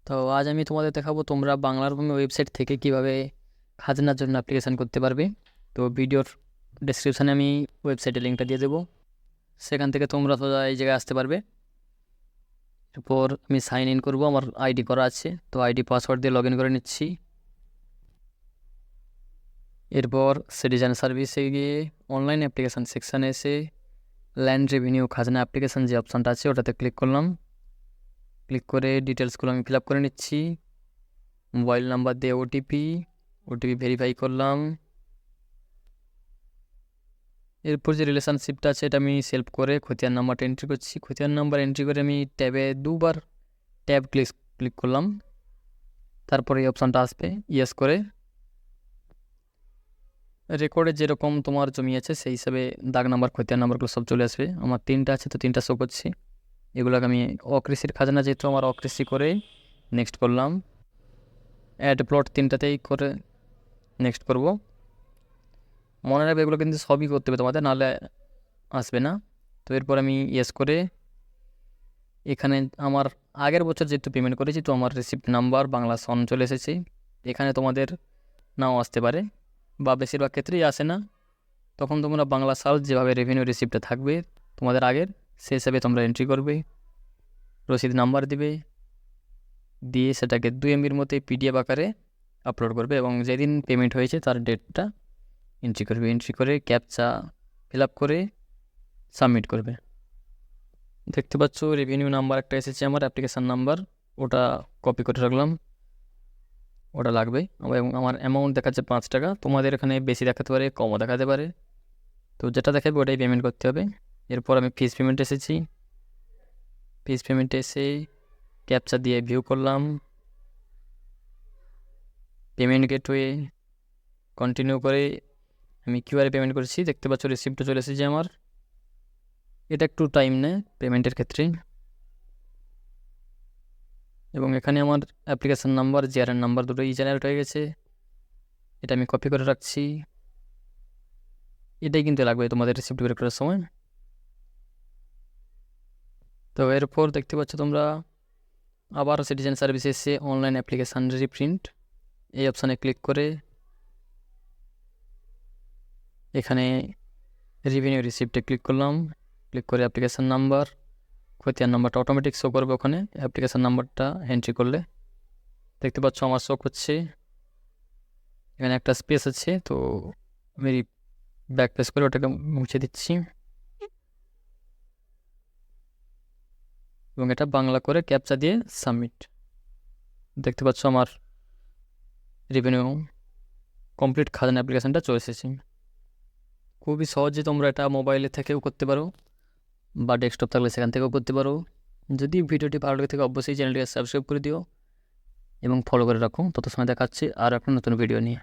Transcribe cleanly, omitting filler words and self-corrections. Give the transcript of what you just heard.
তো আজ আমি তোমাদের দেখাবো তোমরা বাংলার ভূমি ওয়েবসাইট থেকে কিভাবে খাজনার জন্য অ্যাপ্লিকেশান করতে পারবে। তো ভিডিওর ডেসক্রিপশানে আমি ওয়েবসাইটের লিঙ্কটা দিয়ে দেবো, সেখান থেকে তোমরা সোজা এই জায়গায় আসতে পারবে। এরপর আমি সাইন ইন করবো, আমার আইডি করা আছে, তো আইডি পাসওয়ার্ড দিয়ে লগ ইন করে নিচ্ছি। এরপর সিটিজেন সার্ভিসে গিয়ে অনলাইন অ্যাপ্লিকেশান সেকশানে এসে ল্যান্ড রেভিনিউ খাজনা অ্যাপ্লিকেশান যে অপশানটা আছে ওটাতে ক্লিক করলাম। ক্লিক করে ডিটেলসগুলো আমি ফিল আপ করে নিচ্ছি। মোবাইল নাম্বার দিয়ে ওটিপি ভেরিফাই করলাম। এরপর যে রিলেশনশিপটা আছে এটা আমি সেলফ করে খতিয়ান নাম্বারটা এন্ট্রি করছি। খতিয়ান নাম্বার এন্ট্রি করে আমি ট্যাবে দুবার ক্লিক করলাম। তারপরে এই অপশানটা আসবে, ইয়েস করে রেকর্ডে যেরকম তোমার জমি আছে সেই হিসাবে দাগ নাম্বার খতিয়ান নাম্বারগুলো সব চলে আসবে। আমার 3টা আছে, তো 3টা শো করছি। এগুলোকে আমি অকৃষির খাজনা, যেহেতু আমার অকৃষি করে নেক্সট করলাম। অ্যাড প্লট 3টাতেই করে নেক্সট করব। মনে রাখবে এগুলো কিন্তু সবই করতে হবে তোমাদের, নাহলে আসবে না। তো এরপর আমি ইয়েস করে এখানে আমার আগের বছর যেহেতু পেমেন্ট করেছি, তো আমার রিসিপ্ট নাম্বার বাংলা সন চলে এসেছে। এখানে তোমাদের নাও আসতে পারে বা বেশিরভাগ ক্ষেত্রেই আসে না, তখন তোমরা বাংলা সাল যেভাবে রেভিনিউ রিসিপ্টে থাকবে তোমাদের আগের, সেই হিসাবে তোমরা এন্ট্রি করবে, রসিদ নাম্বার দিবে, দিয়ে সেটাকে 2 MBর মধ্যে পিডিএফ আকারে আপলোড করবে এবং যেদিন পেমেন্ট হয়েছে তার ডেটটা এন্ট্রি করবে। এন্ট্রি করে ক্যাপচা ফিল আপ করে সাবমিট করবে। দেখতে পাচ্ছ রেভিনিউ নাম্বার একটা এসেছে, আমার অ্যাপ্লিকেশান নাম্বার, ওটা কপি করে রাখলাম, ওটা লাগবে। এবং আমার অ্যামাউন্ট দেখাচ্ছে 5 টাকা, তোমাদের এখানে বেশি দেখাতে পারে, কমও দেখাতে পারে, তো যেটা দেখাবে ওটাই পেমেন্ট করতে হবে। এরপর আমি ফিস পেমেন্ট এসেছি, ফিস পেমেন্টে এসে ক্যাপচা দিয়ে ভিউ করলাম, পেমেন্ট গেটওয়ে কন্টিনিউ করে আমি কিউআরে পেমেন্ট করেছি। দেখতে পাচ্ছ রিসিপ্টও চলে এসেছে আমার। এটা একটু টাইম নেয় পেমেন্টের ক্ষেত্রে। এবং এখানে আমার অ্যাপ্লিকেশান নাম্বার, জিআরএন নাম্বার দুটোই জেনারেট হয়ে গেছে, এটা আমি কপি করে রাখছি। এটাই কিন্তু লাগবে তোমাদের রিসিপ্ট বের করার সময়। তো এরপর দেখতে পাচ্ছ তোমরা আবার সিটিজেন সার্ভিসে এসে অনলাইন অ্যাপ্লিকেশান রিপ্রিন্ট এই অপশানে ক্লিক করে এখানে রেভিনিউ রিসিপ্টে ক্লিক করলাম। ক্লিক করে অ্যাপ্লিকেশান নাম্বার, খতিয়ান নাম্বারটা অটোমেটিক শো করবে ওখানে অ্যাপ্লিকেশান নাম্বারটা এন্ট্রি করলে। দেখতে পাচ্ছ আমার শো করছে, এখানে একটা স্পেস আছে, তো আমি ব্যাক প্রেস করে ওটাকে মুছে দিচ্ছি এবং এটা বাংলা করে ক্যাপচা দিয়ে সাবমিট। দেখতে পাচ্ছ আমার রেভিনিউ কমপ্লিট খাজনা অ্যাপ্লিকেশানটা চলে এসেছে। খুবই সহজে তোমরা এটা মোবাইলে থেকেও করতে পারো বা ডেস্কটপ থাকলে সেখান থেকেও করতে পারো। যদি ভিডিওটি ভালো লাগে থাকে অবশ্যই চ্যানেলটিকে সাবস্ক্রাইব করে দিও এবং ফলো করে রাখো। তত সময় দেখাচ্ছে আর একটা নতুন ভিডিও নিয়ে।